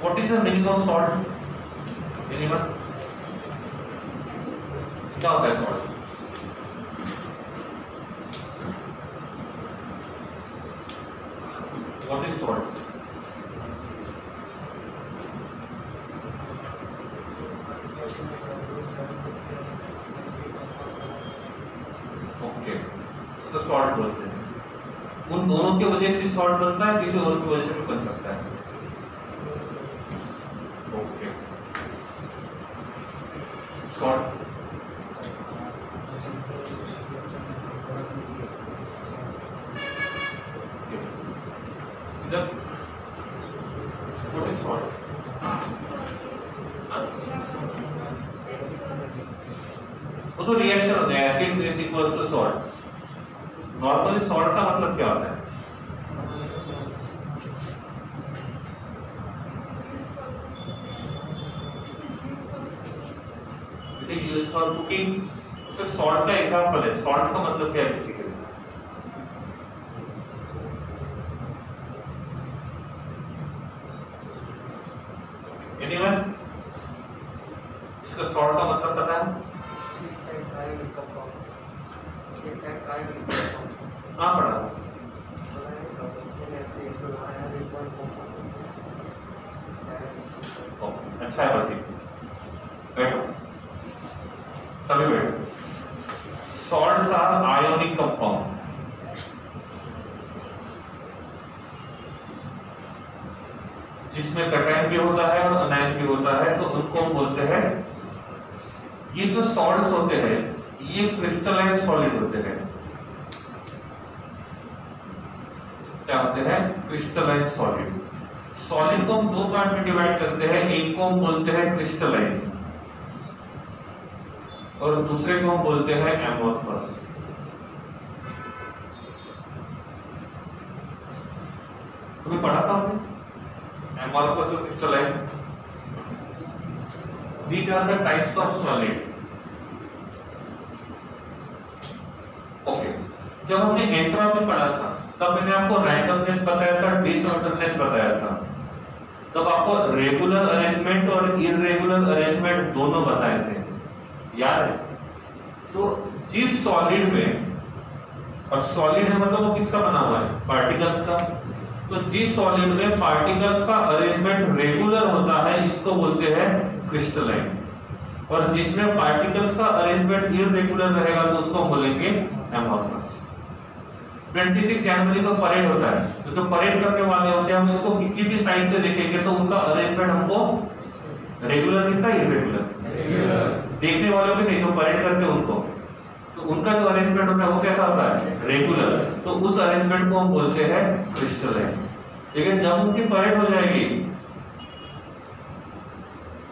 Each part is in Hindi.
What is the meaning of salt? Anyone? क्या होता है salt? What is salt? Okay, तो सॉल्ट बोलते हैं। उन दोनों की वजह से सॉल्ट बनता है, किसी और की वजह से भी बन सकता है। ओके, सॉल्ट इधर व्हाट इज सॉल्ट? वो तो रिएक्शन होता है, acid base equals to salt. Normally salt का मतलब क्या होता है? It is used for cooking. तो सॉल्ट का एग्जांपल है, सॉल्ट का मतलब क्या है बेसिकली? एनीवन इसका सॉल्ट का मतलब पता है? हाँ पढ़ा। अच्छा है बच्चे, बैठो सभी बैठो। Salts are ionic compound. जिसमें कैटायन भी होता है और अनायन भी होता है, तो उनको हम बोलते हैं, ये जो सॉल्ट्स होते हैं ये क्रिस्टलाइन सॉलिड होते हैं। क्या होते हैं? Crystalline solid. सॉलिड को हम दो पार्ट में डिवाइड करते हैं, एक को हम बोलते हैं क्रिस्टलाइन और दूसरे को हम बोलते हैं एमोर्फस। तुम्हें पढ़ा था हमने एमोर्फस और crystalline. These are the types of solid. Okay, जब हमने एंट्रोपी पढ़ा था तब मैंने आपको रैंडमनेस बताया था, डिसऑर्डरनेस बताया था। तब आपको रेगुलर अरेंजमेंट और इररेगुलर अरेंजमेंट दोनों बताए थे, याद है? तो जिस सॉलिड में, और सॉलिड है मतलब वो किसका बना हुआ है? पार्टिकल्स का। तो जिस सॉलिड में पार्टिकल्स का अरेंजमेंट रेगुलर होता है इसको बोलते हैं क्रिस्टलाइन, और जिसमें पार्टिकल्स का अरेंजमेंट इररेगुलर रहेगा तो उसको बोलेंगे एमोर्फस। 26 जनवरी को परेड होता है, तो जो परेड करने वाले होते हैं हम उसको किसी भी साइड से देखेंगे तो उनका अरेंजमेंट हमको रेगुलर दिखता है इररेगुलर? देखने वालों भी नहीं, जो परेड करते हैं उनको, तो उनका जो अरेंजमेंट होता है वो कैसा होता है? रेगुलर। तो उस अरेंजमेंट को हम बोलते हैं क्रिस्टलाइन। लेकिन जब उनकी परेड हो जाएगी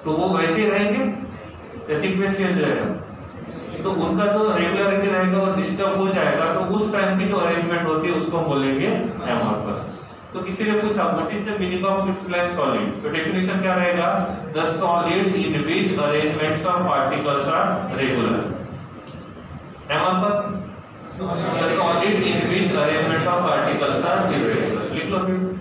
तो वो वैसे ही रहेंगे, सीक्वेंस चेंज रहेगा, तो उनका जो रेगुलरिटी रहेगा वो डिस्टर्ब हो जाएगा, तो उस टाइम की जो अरेंजमेंट होती है उसको हम बोलेंगे एमोर्फस। तो किसी ने पूछा what is the meaning of crystalline solid, तो डेफिनेशन क्या रहेगा? The solid in which arrangements of particles are regular. Amorphous the solid in which arrangement of particles are irregular. लिख लो फिर।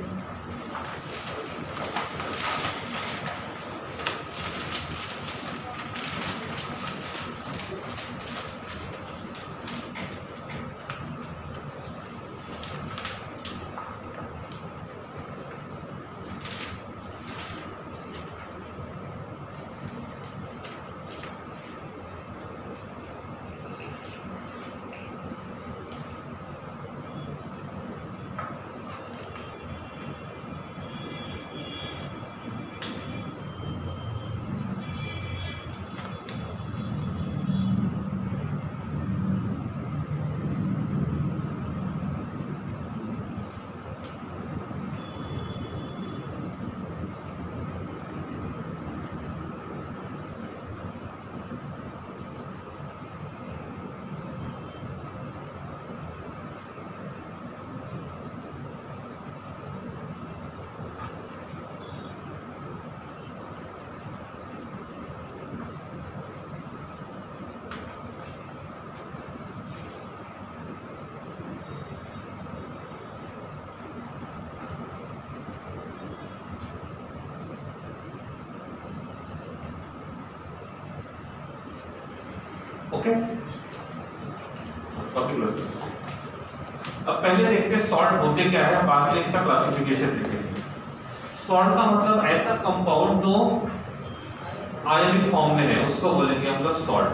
ओके, अब पहले देखते हैं सॉल्ट होते क्या है, बाद में इसका क्लासिफिकेशन देखेंगे। सॉल्ट का मतलब ऐसा कंपाउंड जो आयनिक फॉर्म में है उसको बोलेंगे हम लोग सॉल्ट।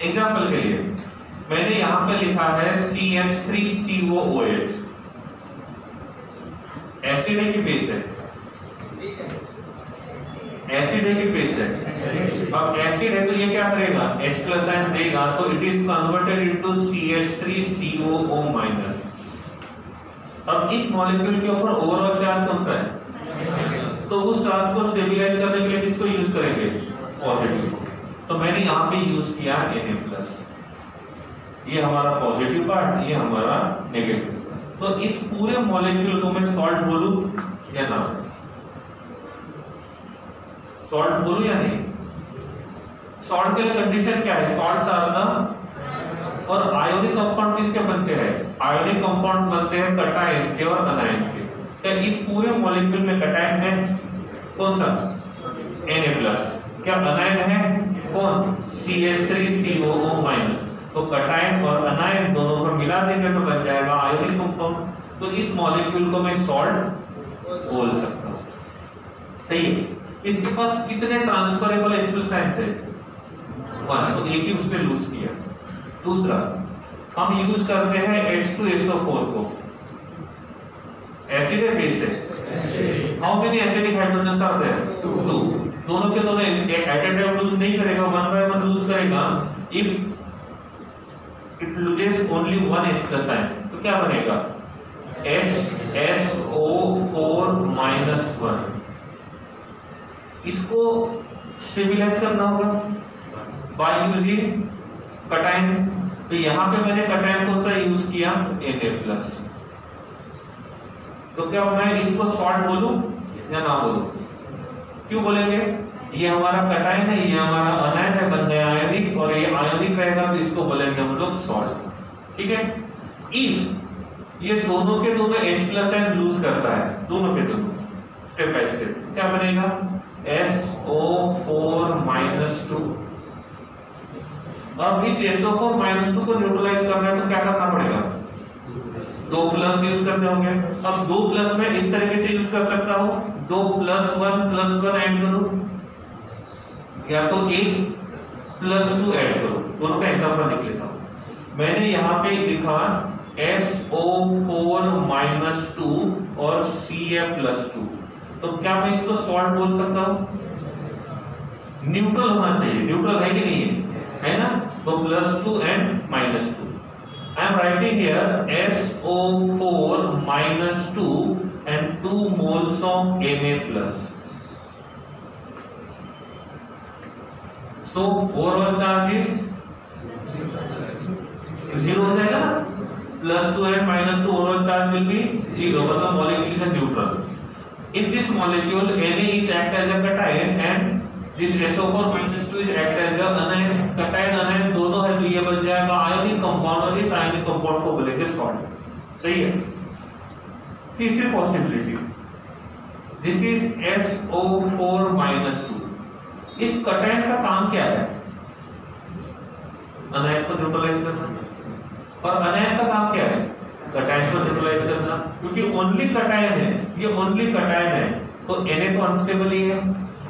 एग्जांपल के लिए मैंने यहां पे लिखा है CH3COOH, एसिड है कि बेस है? एसिड है कि बेस है? अब एसिड है तो ये क्या करेगा, H+ आयन देगा, तो it is converted into CH3COO-। अब इस मॉलिक्यूल के ऊपर ओवरऑल चार्ज कौन सा है? तो उस चार्ज को स्टेबलाइज करने के लिए किसको यूज करेंगे? पॉजिटिव। तो मैंने यहाँ पे यूज किया Na+, ये हमारा पॉजिटिव पार्ट, ये हमारा नेगेटिव। तो इस पूरे मॉलिक्यूल को मैं सॉल्ट बोलूं या ना? सॉल्ट बोलूं या नहीं? सॉल्ट के लिए कंडीशन क्या है? सॉल्ट आर और आयोनिक कंपाउंड किसके बनते हैं? आयोनिक कंपाउंड बनते हैं कटायन के और अनायन के। क्या इस पूरे मॉलिक्यूल में कटायन है? कौन सा? Na+। क्या अनायन है? कौन? CH3COO-। तो कटायन और अनायन दोनों को मिला देंगे तो बन जाएगा आयोनिक कंपाउंड। तो इस मॉलिक्यूल को मैं सॉल्ट बोल सकता हूं। सही है। इसके पास कितने ट्रांसफरेबल H+ आयन थे? 1, तो एक ही उसने लूज किया। दूसरा, हम यूज करते हैं H2SO4 को, एसिड है बेस है? How many acidic hydrogen are there? 2। दोनों के दोनों एट ए टाइम लूज नहीं करेगा, 1 by 1 लूज करेगा। If it loses only 1 H+ ion तो क्या बनेगा? HSO4-1। इसको स्टेबलाइज करना होगा बाय यूजिंग कटायन। तो यहां पे मैंने कटायन कौन सा यूज किया? Na+। तो क्या मैं इसको सॉल्ट बोलूं या ना बोलूं? क्यों बोलेंगे? ये हमारा कटायन है, ये हमारा अनायन है, बन गया आयोनिक, और ये आयोनिक रहेगा तो इसको बोलेंगे हम लोग सॉल्ट। ठीक है। इफ ये दोनों के दोनों H+ आयन लूज करता है, दोनों के दोनों, स्टेप बाय स्टेप, क्या बनेगा? SO4-2। अब इस SO4-2 को न्यूट्रलाइज करना है तो क्या करना पड़ेगा? 2+ यूज करने होंगे। अब 2+ में इस तरीके से यूज कर सकता हूं, 2+1+1 ऐड करूं, या तो 1+2 ऐड करूं। दोनों का एग्जांपल लिख लेता हूं। मैंने यहां पे लिखा SO4-2 और Ca+2। तो क्या मैं इसको सॉल्ट बोल सकता हूं? न्यूट्रल होना चाहिए, न्यूट्रल है कि नहीं है ना? तो +2 and -2। I am writing here SO4-2 and 2 moles of Na+. So overall charge is 0 हो जाएगा ना? +2 and -2 overall charge will be 0, मतलब molecule is neutral. In this molecule, Na is act as a cation and this SO4-2 is act as a anion। cation anion दोनों है तो ये बन जाएगा आयोनिक कंपाउंड, और इस आयोनिक कंपाउंड को बोलेंगे सॉल्ट। सही है। तीसरी पॉसिबिलिटी, दिस इज SO4-2। इस cation का काम क्या है? अनायन को न्यूट्रलाइज करना। और अनायन का काम क्या है? cation को न्यूट्रलाइज करना। क्योंकि ओनली cation है, ये ओनली cation है, तो Na तो अनस्टेबल ही है,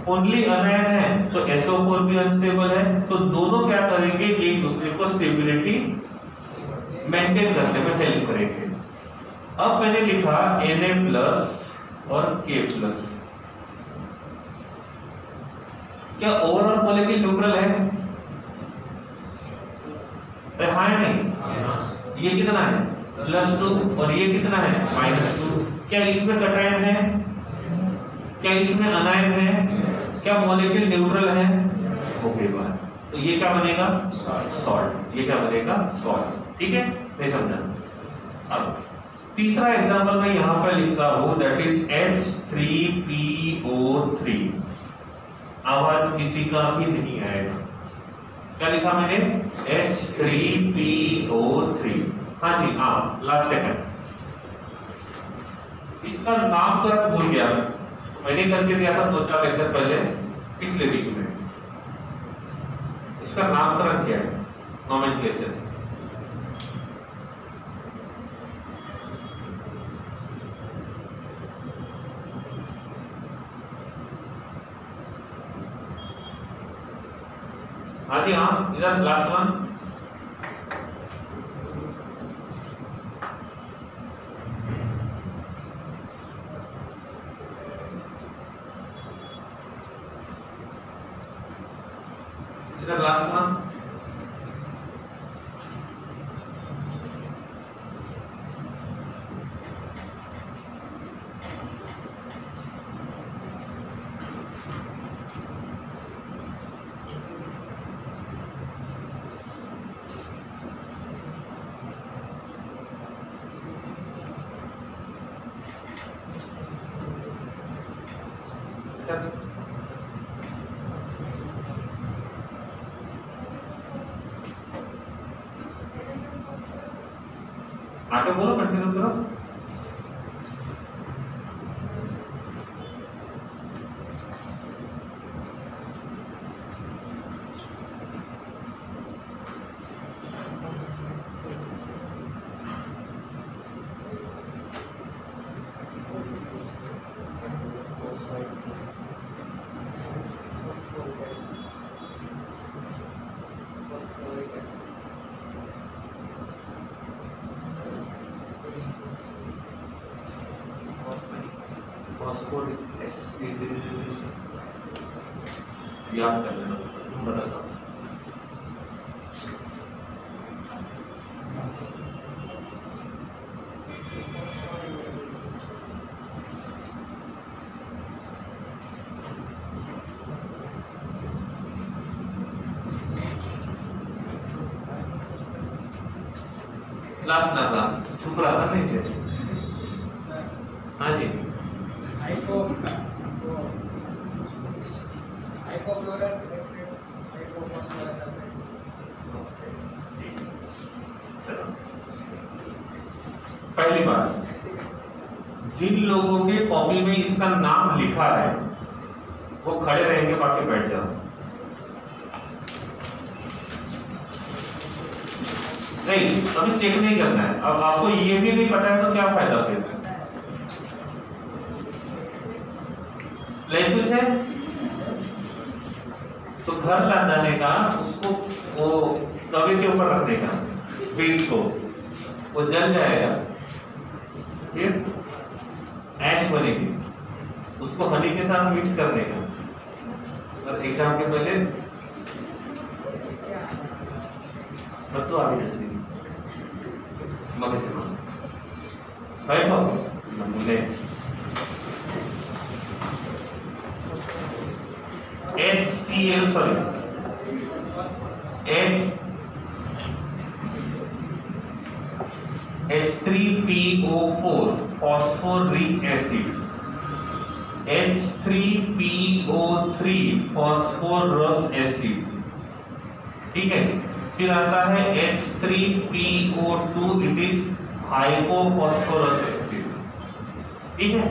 ओनली अनायन है तो SO4 भी अनस्टेबल है। तो दोनों क्या करेंगे? एक दूसरे को स्टेबिलिटी मेंटेन करने में हेल्प करेंगे। अब मैंने लिखा Na+ और K+। क्या ओवरऑल मॉलिक्यूल न्यूट्रल है? हाँ नहीं? ये कितना है? +2, और ये कितना है? -2। क्या इसमें कटायन है? क्या इसमें अनायन है? क्या मॉलिक्यूल न्यूट्रल है? ओके बात। तो ये क्या बनेगा? सॉल्ट। ये क्या बनेगा? सॉल्ट। ठीक है, नहीं समझा? अब तीसरा एग्जांपल मैं यहां पर लिखता हूं, दैट इज H3PO3। आवाज किसी का भी नहीं आएगा। क्या लिखा मैंने? H3PO3। हाँ जी, हाँ, लास्ट सेकंड। इसका नामकरण भूल गया, मैंने करके दिया था 2-4 लेक्चर पहले, पिछले वीक में। इसका नामकरण क्या है? नोमेनक्लेचर। हाँ जी हाँ, इधर लास्ट वन। इधर लास्ट वन। आगे बोलो, कंटिन्यू करो। याद कर लेना, बताता हूँ। लास्ट ना चुप रहा नहीं थे। हाँ जी, पहली बात, जिन लोगों के कॉपी में इसका नाम लिखा है वो खड़े रहेंगे, बाकी बैठ जाओ। नहीं, अभी चेक नहीं करना है। अब आपको ये भी नहीं पता है तो क्या फायदा फिर। लैंग्वेज है तो घर ला जाने का, उसको वो तवे के ऊपर रखने का, बीज को वो जल जाएगा, फिर ऐश बनेगी, उसको हनी के साथ मिक्स करने का। और एग्जाम के पहले तो आगे जैसे मगर भाई हो नमूने HCl, sorry, H3PO4 phosphoric acid, H3PO3 phosphorus acid, ठीक है। फिर आता है H3PO2, it is hypophosphorous acid, ठीक है,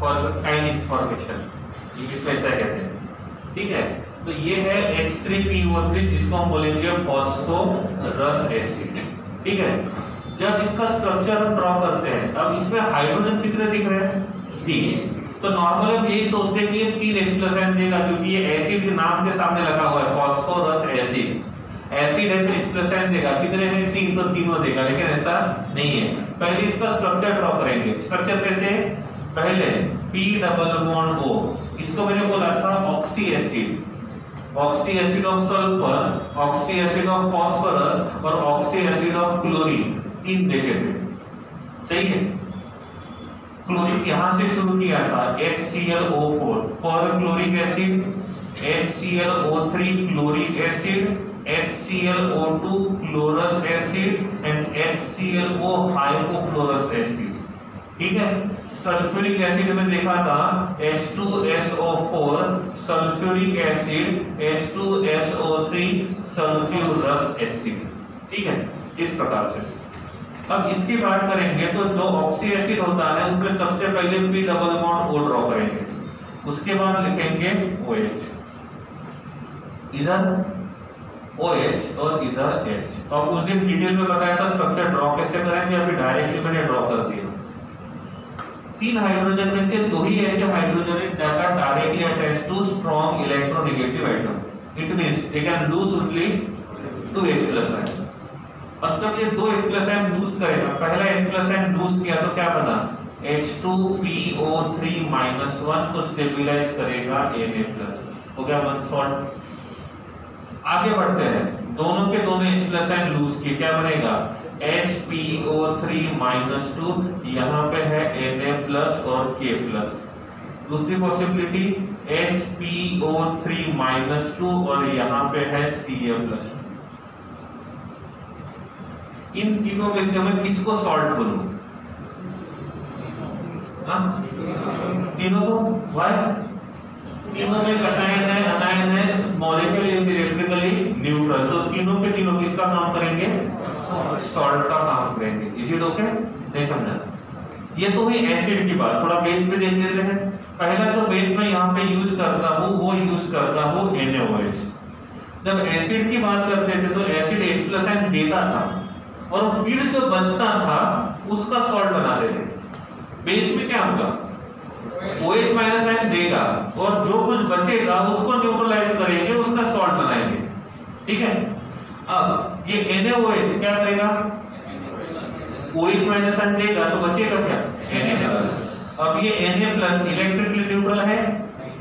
फॉर काइंड इंफॉर्मेशन इसमें ऐसा कहते हैं, ठीक है। तो ये है H3PO3 जिसको हम बोलेंगे फॉस्फोरस एसिड, ठीक है। जब इसका स्ट्रक्चर हम ड्रॉ करते हैं, अब इसमें हाइड्रोजन कितने दिख रहे हैं, ठीक है। तो नॉर्मली हम यही सोचते हैं कि ये 3 H+ देगा, क्योंकि ये एसिड के नाम के सामने लगा हुआ है, फॉस्फोरस एसिड। एसिड है तो H+ देगा, कितने हैं 3, तो तीनों देगा, लेकिन ऐसा नहीं है। पहले इसका स्ट्रक्चर ड्रॉ करेंगे। स्ट्रक्चर कैसे, पहले P डबल बॉन्ड O, इसको मैंने बोला था oxy acid, oxy acid of sulphur, oxy acid of phosphorus और ऑक्सी एसिड ऑफ क्लोरीन, 3 देखे थे, सही है। क्लोरीन यहां से शुरू किया था, HClO4 for chloric acid, HClO3 chloric acid, HClO2 chlorous acid and HClO hypochlorous acid, ठीक है। सल्फ्यूरिक एसिड में देखा था H2SO4 sulphuric acid, H2SO3 sulphurous acid, ठीक है, इस प्रकार से। अब इसकी बात करेंगे तो जो ऑक्सी एसिड होता है उसमें सबसे पहले P double bond O draw करेंगे, उसके बाद लिखेंगे OH, इधर OH और इधर H। तो आप उस दिन डिटेल में बताया था स्ट्रक्चर ड्रॉ कैसे करेंगे, अभी डायरेक्टली मैंने ड्रॉ कर दिया। 3 हाइड्रोजन में से 2 ही ऐसे हाइड्रोजन हैं that are directly attached to strong electronegative atom. It means they can lose only 2 H+ ions। मतलब ये 2 H+ ion लूज करेगा। पहला H+ ion लूज किया तो क्या बना, H2PO3 - 1 को स्टेबलाइज करेगा Na+, हो गया 1 सॉल्ट। आगे बढ़ते हैं, दोनों के दोनों H+ ion लूज किए, क्या बनेगा HPO3 - 2, यहाँ पे है Na+ और K+। दूसरी पॉसिबिलिटी HPO3 - 2 और यहाँ पे है Ca+। इन तीनों में से मैं किसको सॉल्ट बोलूं? तीनों को वाई, तीनों में कटायन है, अनायन है, मॉलिक्यूल इलेक्ट्रिकली न्यूट्रल, तो तीनों के तीनों किसका काम करेंगे, सॉल्ट का काम करेंगे। Is it okay? नहीं समझा? ये तो हुई एसिड की बात। थोड़ा बेस पे देख लेते हैं। पहला जो बेस मैं यहाँ पे यूज करता हूँ वो यूज करता हूँ NaOH। जब एसिड की बात करते थे तो एसिड H+ ion देता था और फिर जो बचता था उसका सॉल्ट बना देते। बेस में क्या होगा, OH- ion देगा और जो कुछ बचेगा उसको न्यूट्रलाइज करेंगे, उसका सॉल्ट बनाएंगे। ठीक है, अब ये NaOH क्या करेगा, OH- ion देगा तो बचेगा क्या, Na+। अब ये Na+ इलेक्ट्रिकली न्यूट्रल है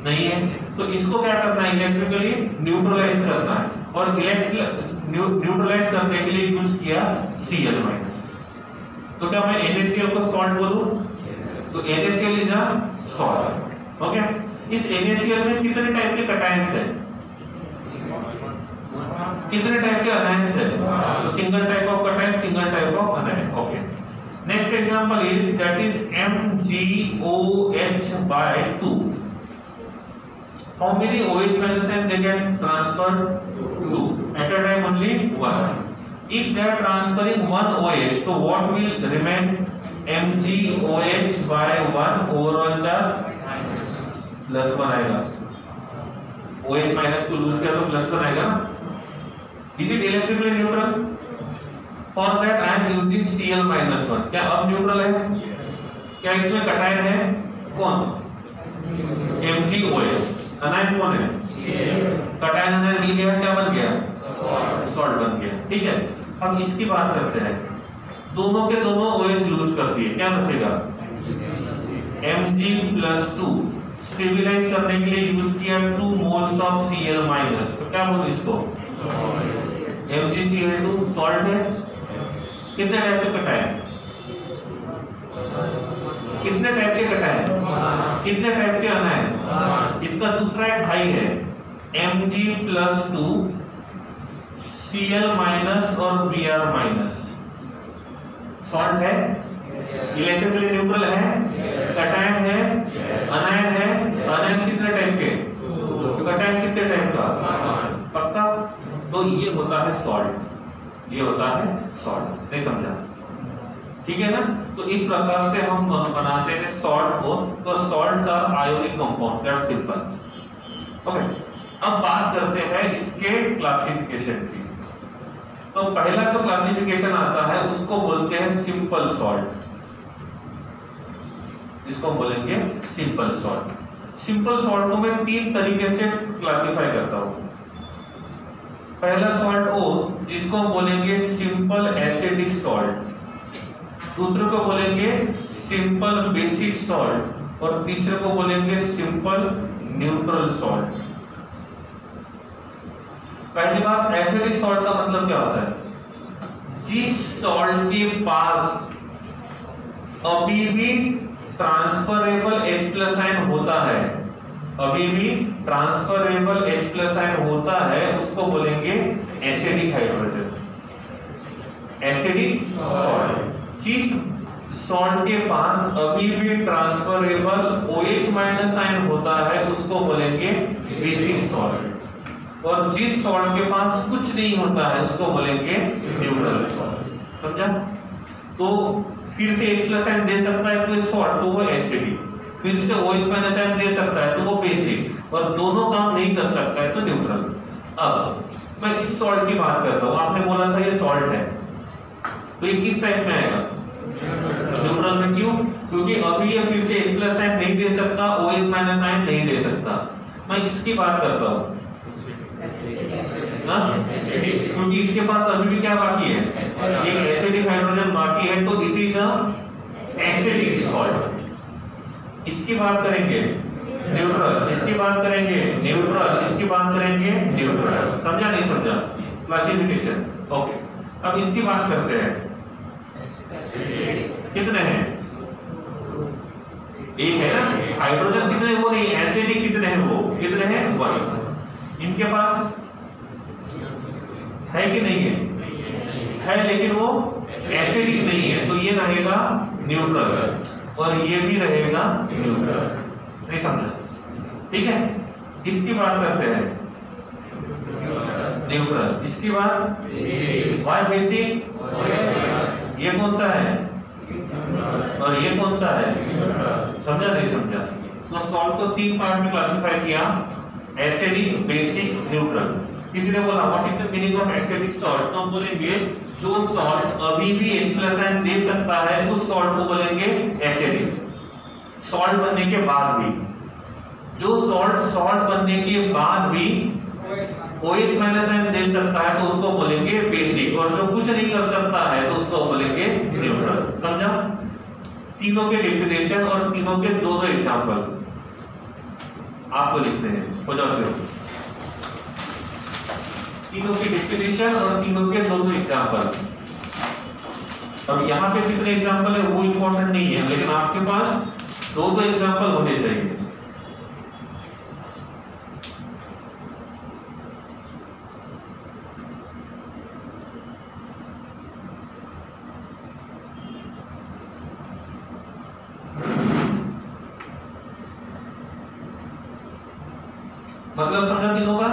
नहीं है, तो इसको क्या करना है, इलेक्ट्रिकली न्यूट्रलाइज करना है, और न्यूट्रलाइज करने के लिए यूज किया Cl-। तो क्या मैं NaCl को सॉल्ट बोलूं? तो NaCl is a salt. Okay, इस NaCl में कितने टाइप के कटायंस है, कितने टाइप के अनायंस है? तो single type of cation, single type of अनायन। Okay, next example is that is MgOH/2। How many OH ions they can transfer? 2 at a time, only 1. If they are transferring 1 OH, so what will remain? MgOH/1 overall charge +1 आएगा। OH- को लूज किया तो +1 आएगा ना। Is it electrically neutral? For that I am using Cl-1। क्या अब न्यूट्रल है? क्या इसमें कटायन है? कौन? MgOH। अनायन कौन है? कटायन अनायन मिल गया, क्या बन गया, सॉल्ट बन गया। ठीक है, अब इसकी बात करते हैं। दोनों के दोनों OH लूज कर दिए, क्या बचेगा, Mg+2। स्टेबलाइज करने के लिए यूज किया 2 मोल्स ऑफ Cl-, तो क्या बोलते इसको, MgCl2 सॉल्ट है। कितने टाइप के कटायन, कितने टाइप के कटायन, कितने टाइप के अनायन? इसका दूसरा एक भाई है Mg+2 Cl- और Br-। सॉल्ट है, इलेक्ट्रिकली न्यूट्रल है, कटायन है, अनायन है। अनायन कितने टाइप के, कटायन कितने टाइप का, पक्का? तो ये होता है सॉल्ट, ये होता है सॉल्ट। नहीं समझा? ठीक है ना? तो इस प्रकार से हम बनाते हैं सॉल्ट को। तो सॉल्ट का ionic compound, that's simple. Okay, अब बात करते हैं इसके क्लासिफिकेशन की। तो पहला जो क्लासिफिकेशन आता है उसको बोलते हैं सिंपल सॉल्ट, इसको बोलेंगे सिंपल सॉल्ट। सिंपल सॉल्ट को मैं 3 तरीके से क्लासिफाई करता हूं। पहला सॉल्ट O, जिसको बोलेंगे सिंपल एसिडिक सॉल्ट, दूसरे को बोलेंगे सिंपल बेसिक सॉल्ट, और तीसरे को बोलेंगे सिंपल न्यूट्रल सॉल्ट। पहली बात, एसिडिक सॉल्ट का मतलब क्या होता है, जिस सॉल्ट के पास अभी भी ट्रांसफरेबल H+ ion होता है, अभी भी ट्रांसफरेबल H+ ion होता है, उसको बोलेंगे एसिडिक हाइड्रोजन, एसिडिक सॉल्ट। जिस सॉल्ट के पास अभी भी ट्रांसफरेबल OH- ion होता है उसको बोलेंगे बेसिक सॉल्ट, और जिस सॉल्ट के पास कुछ नहीं होता है उसको बोलेंगे न्यूट्रल सॉल्ट। समझा? तो फिर से H+ ion दे सकता है तो सॉल्ट, तो वो एसिडिक, फिर से OH- ion दे सकता है तो वो बेसिक, और दोनों काम नहीं कर सकता है तो न्यूट्रल। अब मैं इस सॉल्ट की बात करता हूँ, आपने बोला था ये सॉल्ट है, तो ये किस टाइप में आएगा? न्यूट्रल में। क्यों? क्योंकि अभी ये फिर से H प्लस साइन नहीं दे सकता, OH माइनस साइन नहीं दे सकता। मैं इसकी बात करता हूँ, क्योंकि इसके पास अभी भी क्या बाकी है? एक एसिडिक हाइड्रोजन बाकी है, तो it is a acidic salt. इसकी बात करेंगे न्यूट्रल, इसकी बात करेंगे न्यूट्रल, इसकी बात करेंगे न्यूट्रल। समझा नहीं समझा? क्लासिफिकेशन। ओके, अब इसकी बात करते हैं। कितने हैं? एक है ना, हाइड्रोजन कितने? वो नहीं, एसिडिक कितने हैं? वो कितने हैं? 1। इनके पास है कि नहीं है? है, लेकिन वो एसिडिक नहीं है, तो ये रहेगा न्यूट्रल और ये भी रहेगा न्यूट्रल। नहीं समझा? ठीक है, इसकी बात करते हैं न्यूट्रल। इसकी बात वाई बेसिक, ये कौन सा है और ये कौन सा है? समझा नहीं समझा? तो सॉल्ट को 3 पार्ट में क्लासिफाई किया, एसिडिक, बेसिक, न्यूट्रल। किसी ने बोला what is the meaning of acidic salt, तो हम बोलेंगे जो सॉल्ट अभी भी H प्लस आयन दे सकता है उस सॉल्ट को बोलेंगे एसिडिक। सॉल्ट बनने के बाद भी, जो सॉल्ट बनने के बाद भी OH माइनस आयन दे सकता है तो उसको बोलेंगे बेसिक, और जो कुछ नहीं कर सकता है तो उसको बोलेंगे न्यूट्रल। समझा? तीनों के डेफिनेशन और तीनों के दो एग्जांपल आपको लिखने हैं। हो जाओ शुरू। तीनों की डेफिनेशन और तीनों के दो एग्जांपल। अब यहाँ पे कितने एग्जांपल है वो इंपॉर्टेंट नहीं है, लेकिन आपके पास दो एग्जांपल होने चाहिए। मतलब समझा तीनों का?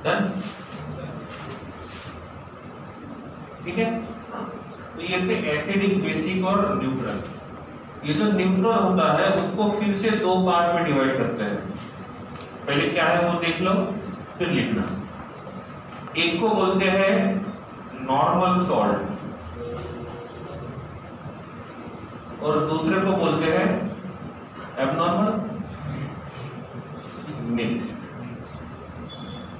डन, ठीक है। तो ये थे एसिडिक, बेसिक और न्यूट्रल। ये जो न्यूट्रल होता है उसको फिर से दो पार्ट में डिवाइड करते हैं। पहले क्या है वो देख लो, फिर लिखना। एक को बोलते हैं नॉर्मल सॉल्ट और दूसरे को बोलते हैं एबनॉर्मल मिक्स।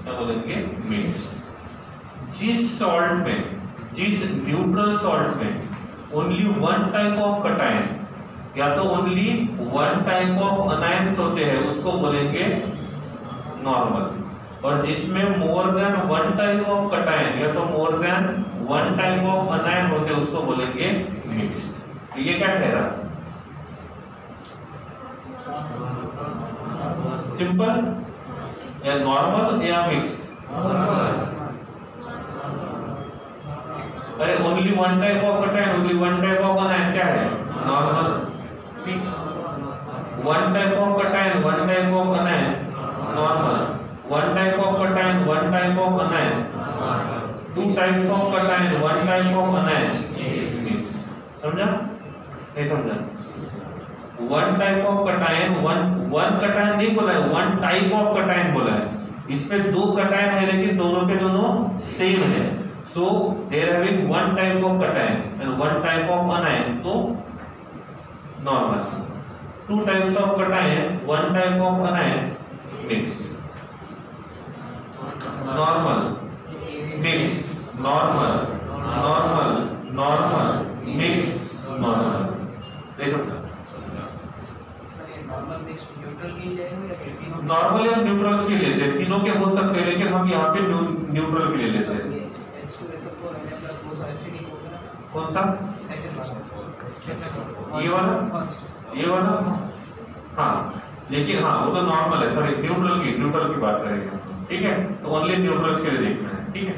क्या बोलेंगे? मिक्स। जिस सॉल्ट में, जिस न्यूट्रल सॉल्ट में only one type of cation या तो only one type of anions होते हैं उसको बोलेंगे नॉर्मल, और जिसमें more than one type of cation या तो more than one type of अनायन होते हैं उसको बोलेंगे मिक्स। तो ये क्या कह रहा? सिंपल या नॉर्मल या मिक्स? अरे only one type of cation, only one type of अनायन क्या है? Normal. Mix one type of cation, one type of अनायन normal, one type of cation, one type of अनायन, to types of cation, one type of अनायन। समझा? नहीं समझा? One type of cation, one cation नहीं बोला है, वन टाइप ऑफ कटायन बोला है। इसमें दो कटायन है लेकिन दोनों के दोनों सेम है। So there having one type of cation and one type of anion, तो normal. Two types of cation, one type of anion, mix. Normal, mix, normal, normal, normal, mix, normal. देखो नॉर्मल या न्यूट्रल्स के लेते हैं, तीनों के हो सकते हैं लेकिन हम यहाँ पे न्यूट्रल के लिए लेते हैं। कौन सा? ये वाला, ये वाला, हाँ। लेकिन हाँ वो तो नॉर्मल है, सॉरी न्यूट्रल की बात करेंगे, ठीक है। तो ओनली न्यूट्रल्स के लिए देखना है, ठीक है।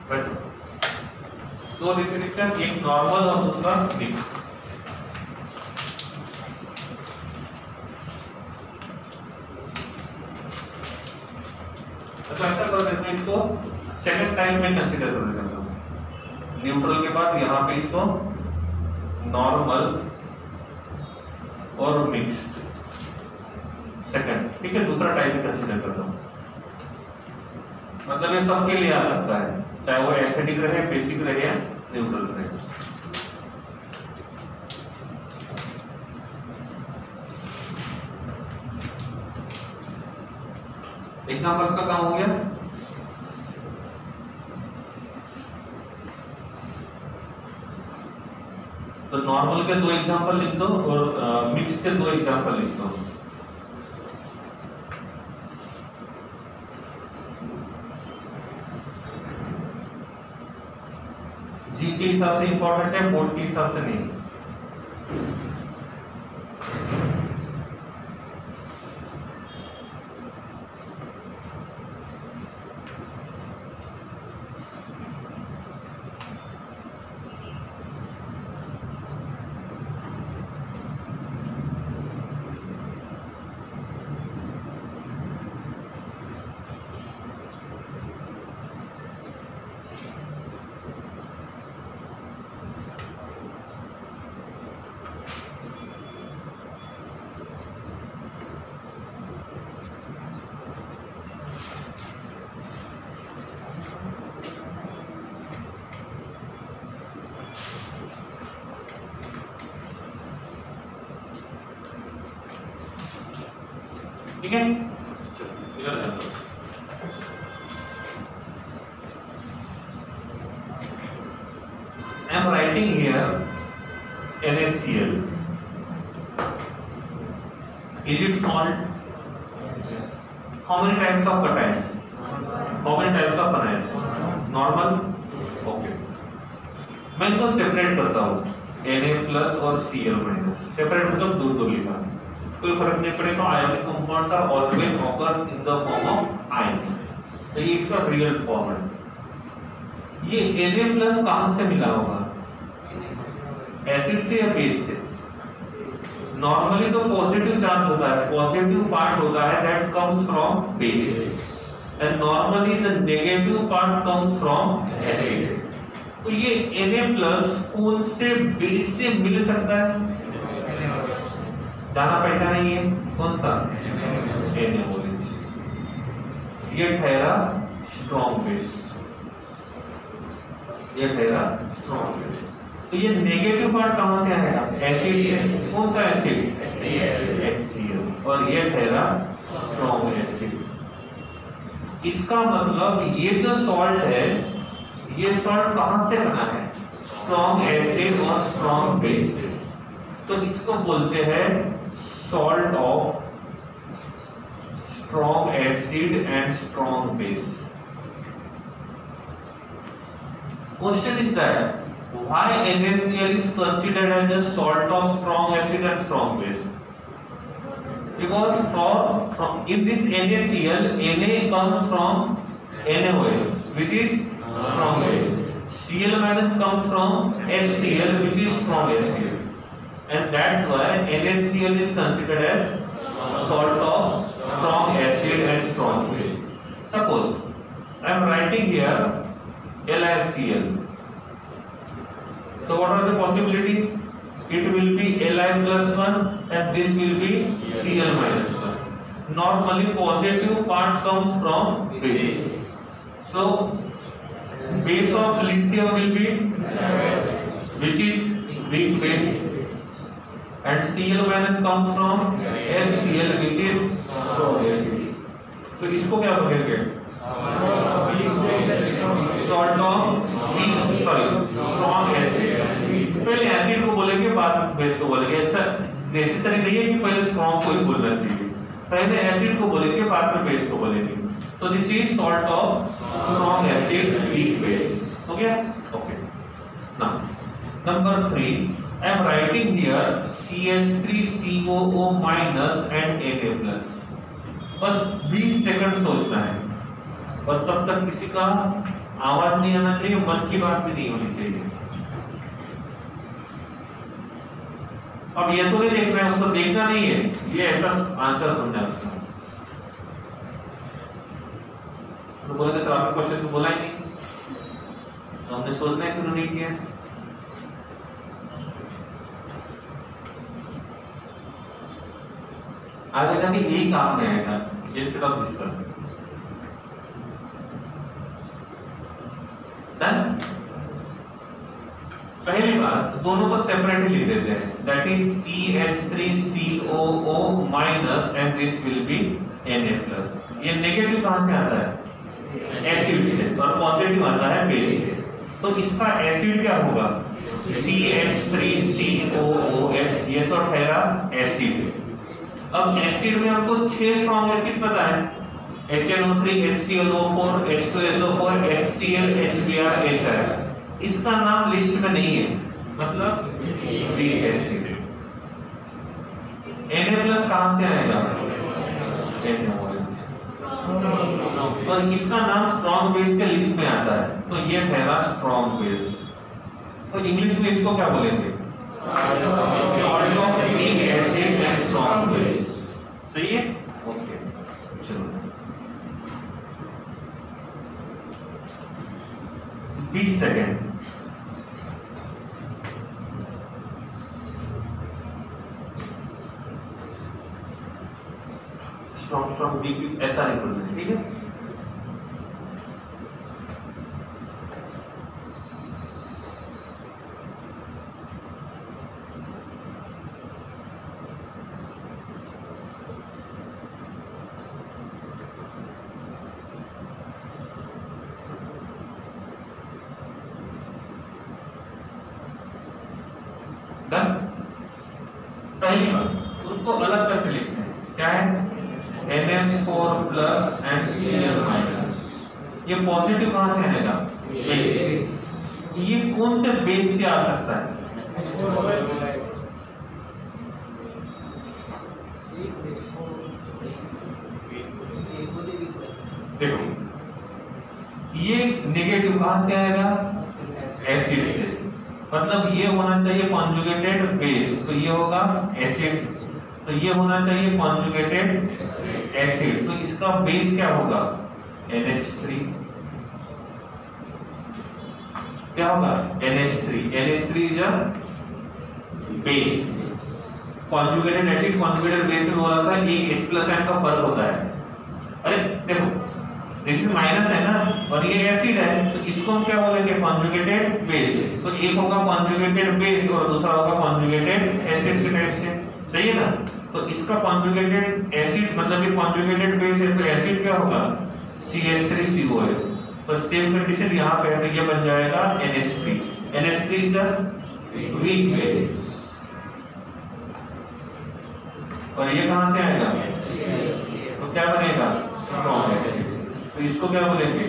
वैसे दो डिफिनेशन, एक नॉर्मल और दूसरा मिक्स। अच्छा ऐसा कर देते हैं, इसको सेकंड टाइप में कंसीडर कर लेते हैं। न्यूट्रल के बाद यहाँ पे इसको नॉर्मल और मिक्स्ड सेकंड, ठीक है। दूसरा टाइप में कंसीडर करता हूँ, मतलब ये सबके लिए आ सकता है, चाहे वो एसिडिक रहे, बेसिक रहे या न्यूट्रल रहे। एग्जाम्पल्स का काम हो गया। तो नॉर्मल के दो एग्जाम्पल लिख दो और मिक्स के दो एग्जाम्पल लिख दो। जी के हिसाब से इंपॉर्टेंट है, बोर्ड के हिसाब से नहीं। ठीक है। I am writing here NaCl. Is it salt? How many types of cations? How many types of anions? Normal? Okay. मैं इनको सेपरेट करता हूँ, Na+ और Cl-। सेपरेट मतलब दूर दूर लिखा, कोई फर्क नहीं पड़ेगा। Ionic compound are always occurs in the form of ions, तो ये इसका रियल फॉर्म है। ये Na+ कहां से मिला होगा? एसिड से या बेस से? नॉर्मली तो पॉजिटिव चार्ज होता है, पॉजिटिव पार्ट होता है that comes from base. and normally the negative part comes from acid. तो ये Na+ कौन से बेस से मिल सकता है? जाना पहचाना ही है, कौन सा? NaOH। ये ठहरा स्ट्रॉन्ग बेस, ये ठहरा स्ट्रॉन्ग बेस। तो ये नेगेटिव पार्ट कहां से आएगा? एसिड से। कौन सा एसिड? HCl। और ये ठहरा स्ट्रॉन्ग एसिड। इसका मतलब ये जो सॉल्ट है, ये सॉल्ट कहां से बना है? स्ट्रॉन्ग एसिड और स्ट्रॉन्ग बेस। तो इसको बोलते हैं salt of strong acid and strong base. Question is that why NaCl is considered as a salt of strong acid and strong base? Because from in this NaCl, Na comes from NaOH, which is strong base. Cl minus comes from HCl, which is strong HCl, and that's why NaCl is considered as salt of strong acid and strong base. Suppose I am writing here LiCl. So what are the possibility? It will be Li+1 and this will be Cl-1. Normally positive part comes from base. So base of lithium will be which is weak base, and Cl- comes from HCl, which is strong acid. तो इसको क्या बोलेंगे? Salt of strong acid. पहले एसिड को बोलेंगे, बाद बेस को बोलेंगे। ऐसा नेसेसरी नहीं है कि पहले स्ट्रॉन्ग को ही बोलना चाहिए, पहले एसिड को बोलेंगे, बाद में बेस को बोलेंगे। तो this is salt of strong acid weak base. हो गया? Okay. Now number 3, I am writing here CH3COO- and Na+। बस 20 सेकंड सोचना है, और तब तक किसी का आवाज नहीं आना चाहिए, मन की बात भी नहीं होनी चाहिए। अब ये तो नहीं देख रहे हैं, उसको देखना नहीं है, ये ऐसा आंसर सुनना है उसका। तो बोले तो आपने क्वेश्चन तो बोला ही नहीं, तो हमने सोचना ही शुरू नहीं किया। आगे जाके यही काम में आएगा, इंस्टेड ऑफ डिस्कस। डन? पहली बात, दोनों को सेपरेटली लिख देते हैं, that is CH3COO- and this will be Na+। ये नेगेटिव कहां से आता है? एसिड से, और पॉजिटिव आता है बेस से। तो इसका एसिड क्या होगा? CH3COOH। ये तो ठहरा एसिड। अब एसिड में हमको 6 स्ट्रॉन्ग एसिड पता है, HNO3, HClO4, H2SO4, HCl, HBr, HI। इसका नाम लिस्ट में नहीं है, मतलब वीक एसिड। Na+ कहां से आएगा? NaOH। और इसका नाम स्ट्रॉन्ग बेस के लिस्ट में आता है, तो ये ठहरा स्ट्रॉन्ग बेस। तो इंग्लिश में इसको क्या बोलेंगे? Salt of weak acid and strong base. सही है? ओके, चलो 20 सेकेंड। स्ट्रॉन्ग वीक ऐसा नहीं बोलना, ठीक है? पहली बात, उसको अलग करके लिखते हैं, क्या है? NH4+ and Cl-। ये पॉजिटिव कहां से आएगा? बेस। ये कौन से बेस से आ सकता है? देखो, ये नेगेटिव कहां से आएगा? एसिड से। मतलब ये होना चाहिए कॉन्जुगेटेड बेस, तो ये होगा एसिड। तो ये होना चाहिए कॉन्जुगेटेड एसिड, तो इसका बेस क्या होगा? NH3 क्या होगा NH3 is a base. Conjugated acid conjugated base में बोला था कि H प्लस आयन का फर्क होता है। अरे देखो दिस इज माइनस है ना और ये एसिड है तो इसको हम क्या बोलेंगे कॉन्जुगेटेड बेस। तो एक होगा कॉन्जुगेटेड बेस और दूसरा होगा कॉन्जुगेटेड एसिड के टाइप से, सही है ना। तो इसका कॉन्जुगेटेड एसिड मतलब ये कॉन्जुगेटेड बेस है तो एसिड क्या होगा CH3COH। तो सेम कंडीशन यहाँ पे है, ये बन जाएगा NH3। NH3 is the weak base और ये कहां से आएगा तो क्या बनेगा स्ट्रॉन्ग एसिड। तो इसको क्या बोलेंगे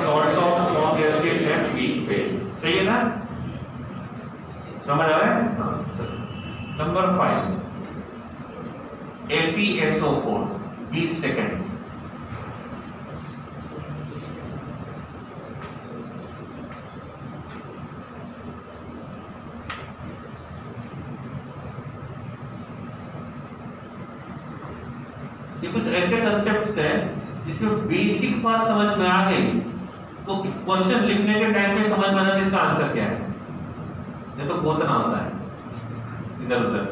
salt of strong acid and weak base, सही है ना, समझ आ रहा है। Number 5 FeSO4 20 second. ये कुछ ऐसे कंसेप्ट्स हैं जिसमें बेसिक बात समझ में आ गई तो क्वेश्चन लिखने के टाइम पे समझ में आना इसका आंसर क्या है, ये तो गोतना होता है इधर उधर।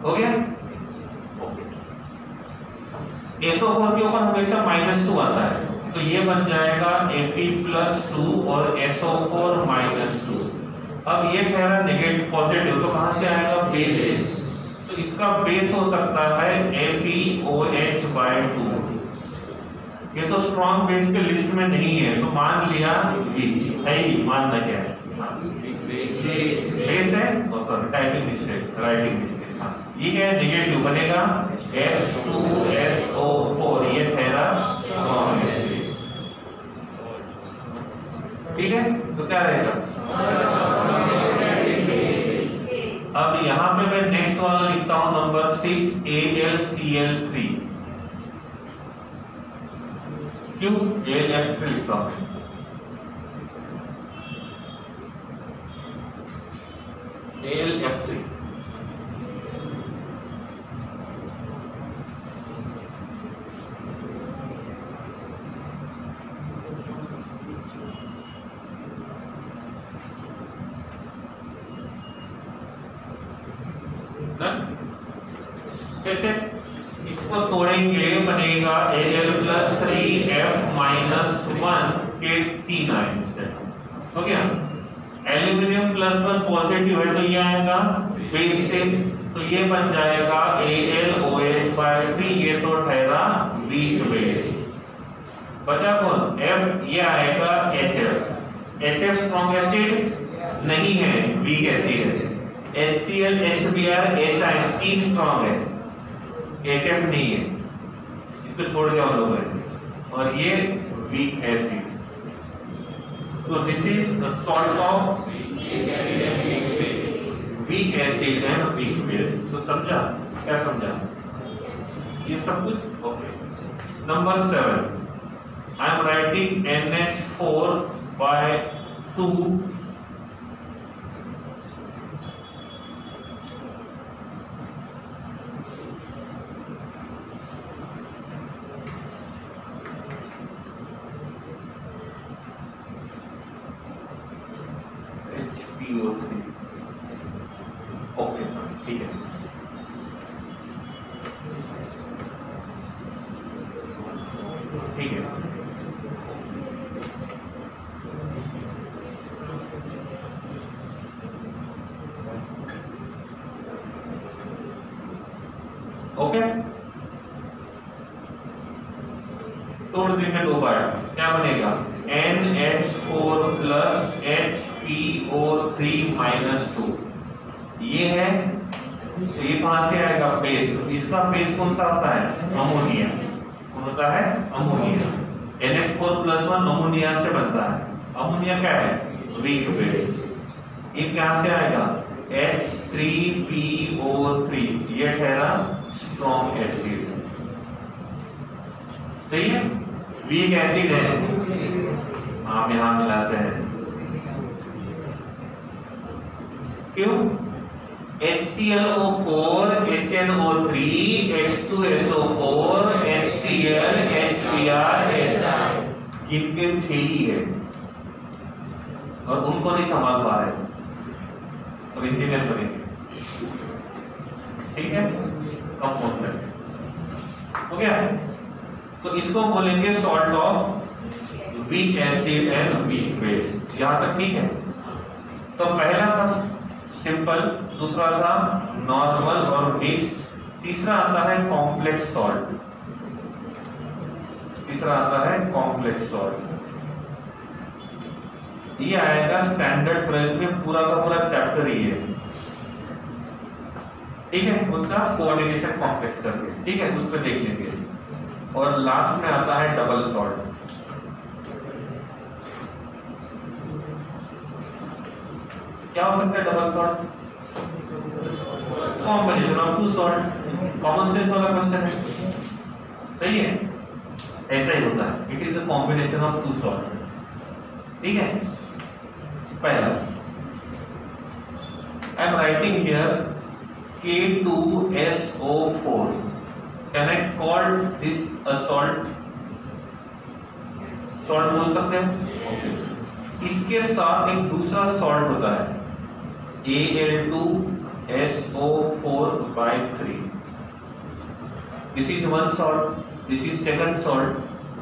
हो गया ओके। SO4 के ऊपर हमेशा -2 आता है तो ये बन जाएगा Fe+2 और SO4 -2। अब ये ठहरा नेगेटिव पॉजिटिव तो कहां से आएगा बेस। तो इसका बेस हो सकता है FeOH/2। ये तो स्ट्रॉन्ग बेस के लिस्ट में नहीं है तो मान लिया है ही, मानना क्या है बेस है। Sorry typing mistake, writing mistake. हाँ ये क्या है नेगेटिव बनेगा F2SO4, ये ठहरा स्ट्रॉन्ग बेस, ठीक है। तो क्या रहेगा अब यहां पे मैं नेक्स्ट वाला लिखता हूं नंबर 6 AlCl3। क्यों AlF3 लिखता हूं AlF3 कैसे इसको तोड़ेंगे बनेगा Al+3F-1 के 3 आयन्स है, हो गया। एल्यूमिनियम +1 पॉजिटिव है तो ये आएगा बेस से तो ये बन जाएगा AlOH/3, ये तो ठहरा वीक बेस। बचा कौन F, ये आएगा HF। HF स्ट्रॉन्ग एसिड नहीं है वीक एसिड है। HCl HBr H ion 3 strong है, HF नहीं है, इसको छोड़ के हम लोग और ये weak acid. So this is the salt of weak acid and weak base। तो समझा क्या समझा ये सब कुछ okay. Number 7 I am writing NH4/2 HPO3 okay ठीक है। ठीक है ओके। तोड़ देंगे 2 बार क्या बनेगा NH4 + HPO3-2 ये है। ये कहां से आएगा बेस, इसका बेस कौन सा होता है अमोनिया, कौन होता है अमोनिया। NH4+1 अमोनिया से बनता है, अमोनिया क्या है वीक बेस। ये कहां से आएगा H3PO3, ये ठहरा स्ट्रॉन्ग एसिड, सही है वीक एसिड है। आप यहां मिलाते हैं क्यों HClO4 HNO3 H2SO4 HCl HBr HI, किन 6 ही है और उनको नहीं संभाल पा रहे और इंजीनियर बनेंगे। ठीक है, कंपाउंड हो गया। तो इसको बोलेंगे salt of weak acid and weak base. यहां तक ठीक है। तो पहला था सिंपल, दूसरा था नॉर्मल और मिक्स, तीसरा आता है कॉम्प्लेक्स सॉल्ट, तीसरा आता है कॉम्प्लेक्स सॉल्ट। ये आएगा स्टैंडर्ड 12 में, पूरा का पूरा चैप्टर ही है। ठीक है, उसका कोऑर्डिनेशन कॉम्प्लेक्स करके, ठीक है, उस पर देख लेंगे। और लास्ट में आता है डबल सॉल्ट। क्या हो सकता है double salt? Combination of two salt. Common sense वाला क्वेश्चन है, सही है, ऐसा ही होता है। It is the combination of two salt. ठीक है, पहला I am writing here K2SO4, can I call this a salt? Salt बोल सकते हैं। इसके साथ एक दूसरा सॉल्ट होता है Al2SO4/3। This is one salt, this is second salt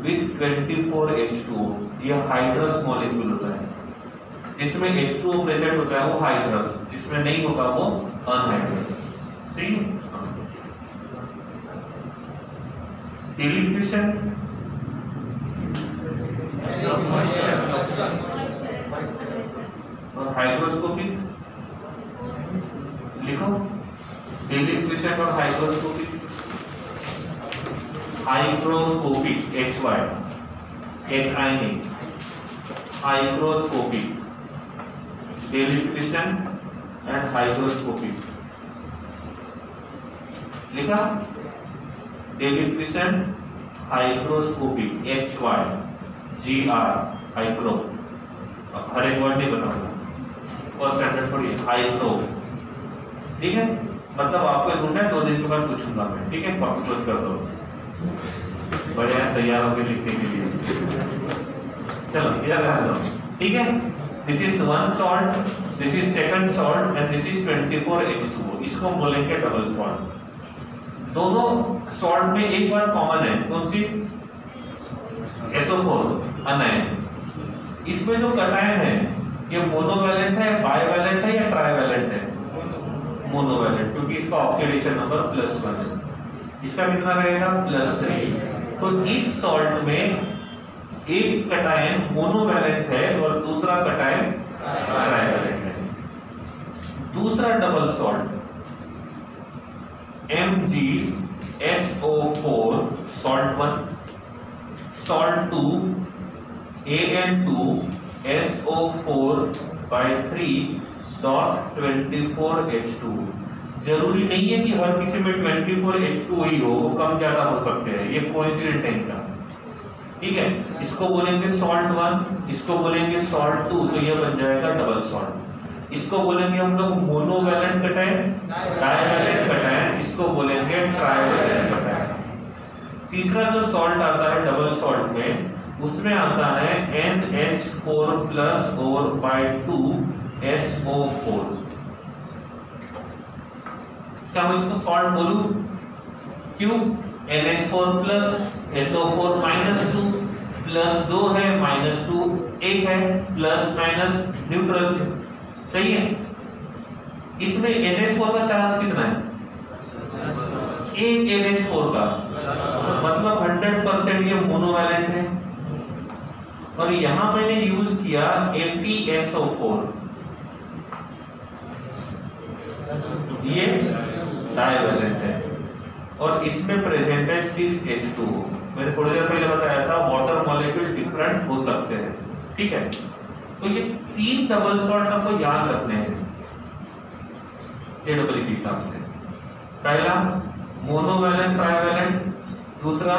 with 24H2O। यह हाइड्रस मॉलिक्यूल होता है। जिसमें H2O प्रेजेंट होता है वो हाइड्रस, जिसमें नहीं होगा वो अनहाइड्रस। ठीक, डिलिट्रेशन और हाइड्रोस्कोपिक लिखो। डिलिट्रेशन और हाइड्रोस्कोपिक, हाइड्रोस्कोपिक HY HI नहीं, हाइड्रोस्कोपिक, डिलिट्रेशन एंड हाइड्रोस्कोपिक लिखा। डिलिट्रेशन हाइड्रोस्कोपिक HY GR हाइड्रो, हर एक वर्ड नहीं बताऊंगा, फर्स्ट स्टैंडर्ड थोड़ी हाइड्रो। ठीक है, मतलब आपको ढूंढना है, 2 दिन के बाद पूछूंगा मैं। ठीक है, कॉपी क्लोज कर दो, बढ़िया तैयार होकर लिखने के लिए। चलो याद रख लो। ठीक है, this is one salt, this is second salt and this is 24H2O। इसको बोलेंगे डबल सॉल्ट। दोनों सॉल्ट में एक बात कॉमन है, कौन सी? SO4 अनायन। इसमें जो कटायन है ये मोनोवैलेंट है, बाइवैलेंट है या ट्राइवैलेंट है? मोनोवैलेंट, क्योंकि इसका ऑक्सीडेशन नंबर +1 है। इसका कितना रहेगा? +3। तो इस सॉल्ट में एक कटायन मोनोवैलेंट है और दूसरा कटायन ट्राइवैलेंट है। दूसरा double salt MgSO4 salt 1, salt 2 An2SO4/3.24H2। जरूरी नहीं है कि हर किसी में 24H2 ही हो, वो कम ज्यादा हो सकते हैं, ये कोइंसिडेंट है इनका। ठीक है, इसको बोलेंगे सॉल्ट 1, इसको बोलेंगे सॉल्ट 2, तो ये बन जाएगा डबल सॉल्ट। इसको बोलेंगे हम लोग मोनोवैलेंट कटायन, डाइवैलेंट कटायन, इसको बोलेंगे ट्राइवैलेंट कटायन। तीसरा जो सॉल्ट आता है डबल सॉल्ट में, उसमें आता है NH4+4/2SO4। क्या मैं इसको सॉल्ट बोलूं? क्यों? NH4+SO4-2 +2 है, -2 1 है, प्लस माइनस न्यूट्रल, सही है। इसमें NH4 का चार्ज कितना है? एक NH4 का, मतलब 100% ये मोनोवैलेंट है। और यहां मैंने यूज किया FeSO4, ये डाइवैलेंट है और इसमें प्रेजेंट है 6H2O। मैंने थोड़ी देर पहले बताया था वाटर मॉलिक्यूल डिफरेंट हो सकते हैं। ठीक है, तो ये 3 डबल सॉल्ट आपको याद रखने हैं JEE के हिसाब से। पहला मोनोवैलेंट ट्राइवैलेंट, दूसरा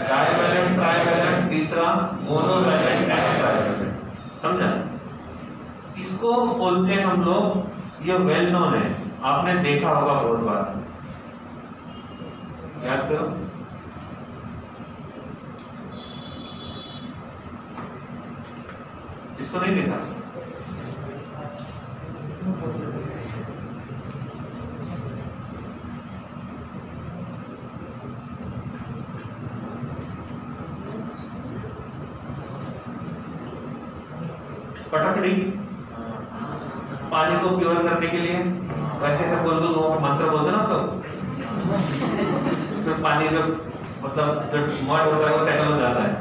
डाइवैलेंट ट्राइवैलेंट, तीसरा मोनोवैलेंट ट्राइवैलेंट। समझा? इसको बोलते हैं हम लोग, ये वेल नोन है आपने देखा होगा बहुत बार, याद करो। इसको नहीं देखा? पटकड़ी, पानी को प्योर करने के लिए वैसे ऐसे बोल दो, मंत्र बोलते ना, तो पानी जब मतलब जो मड होता है वो सेटल हो जाता है,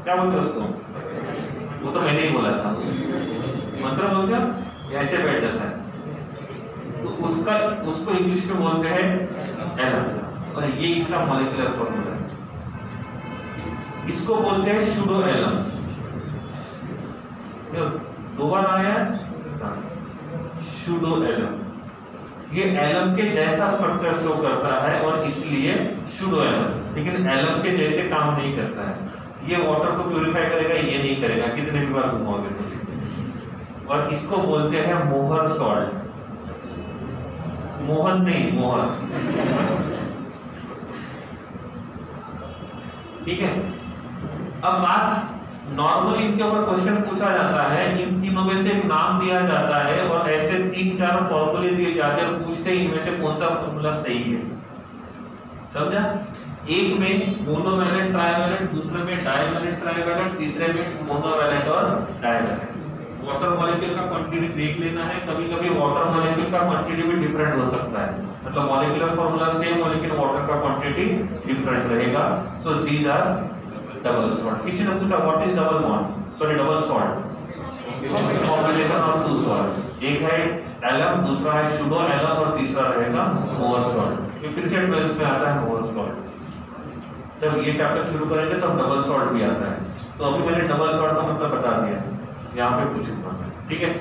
क्या बोलते हैं उसको? वो तो मैंने ही बोला था, मंत्र बोलते हैं, ऐसे बैठ जाता है, तो उसको इंग्लिश में बोलते हैं एलम, और ये इसका मॉलिक्यूलर फॉर्मूला है। इसको बोलते हैं सूडो एलम। दो बार आया सूडो एलम, ये एलम के जैसा स्ट्रक्चर शो करता है और इसलिए सूडो एलम, लेकिन एलम के जैसे काम नहीं करता है। ये वाटर को प्यूरिफाई करेगा, ये नहीं करेगा, कितने भी बार घुमाओगे तो। और इसको बोलते हैं मोहर सॉल्ट। मोहन नहीं, मोहर, ठीक है। अब बात नॉर्मली इनके ऊपर क्वेश्चन पूछा जाता है, इन तीनों में से एक नाम दिया जाता है और ऐसे 3-4 फॉर्मूले दिए जाते हैं और पूछते हैं इनमें से कौन सा फॉर्मूला सही है, समझा? एक में मोनोवैलेंट ट्राइवैलेंट, दूसरे में डाइवैलेंट ट्राइवैलेंट, तीसरे में मोनोवैलेंट और डाइवैलेंट। वाटर मॉलिक्यूल का क्वांटिटी देख लेना है, कभी कभी वाटर मॉलिक्यूल का क्वांटिटी भी डिफरेंट हो सकता है, मतलब मॉलिक्यूलर फॉर्मूला सेम हो लेकिन वाटर का क्वांटिटी डिफरेंट रहेगा। So these are double salt. किसी ने पूछा what is double bond, sorry double salt, combination of two salt, एक है एलम, दूसरा है सूडो एलम और तीसरा रहेगा मोहर सॉल्ट। ये फिर से 12th में आता है मोहर सॉल्ट। जब ये चैप्टर शुरू करेंगे तब डबल सॉल्ट भी आता है, तो अभी मैंने डबल सॉल्ट का मतलब बता दिया, यहाँ पे पूछूंगा, ठीक है।